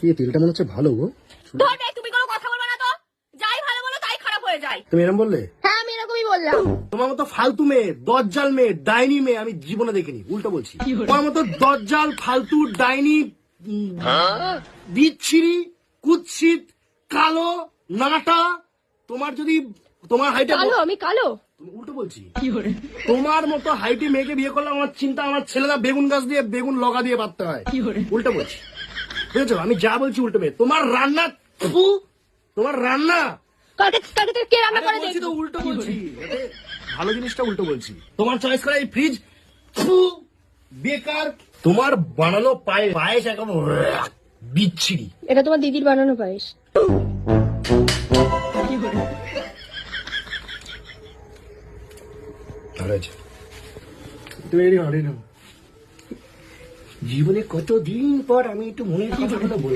কি তেলটা মনে হচ্ছে ভালো গো। ধরবে, তুমি কোনো কথা বলবে না তো। যাই ভালো বলো তাই খারাপ হয়ে যায়। তুমি এরকম বললে? হ্যাঁ আমি এরকমই বললাম। তোমার মতো ফালতু মেয়ে, দজ্জাল মেয়ে, ডাইনি মেয়ে আমি জীবনে দেখিনি। উল্টো বলছি, তোমার মতো দজ্জাল, ফালতু, ডাইনি, বিচ্ছিরি, কুৎসিত, কালো, নাটা, তোমার যদি তোমার হাইটে কালো? আমি কালো? উল্টো বলছি, তোমার মতো হাইটে মেয়েকে বিয়ে করলে আমার চিন্তা, আমার ছেলেরা বেগুন গাছ দিয়ে বেগুন লগা দিয়ে বাঁধতে হয়। উল্টো বলছি, বুঝেছো? আমি যা বলছি উল্টো মেয়ে। তোমার রান্না, তোমার রান্না কালকে থেকে কে রান্না করে বলছি দেখবো? তো, উল্টো বলছি। এতে ভালো জিনিসটা উল্টো বলছি। তোমার চয়েস করা এই ফ্রিজ বেকার। তোমার বানানো পায়েস একদম বিচ্ছিরি। এটা তোমার দিদির বানানো পায়েস। ভালো আছে। তুমি রেডি হও, রেডি হও। জীবনে কতদিন পর আমি একটু মনের কথাগুলো বলি।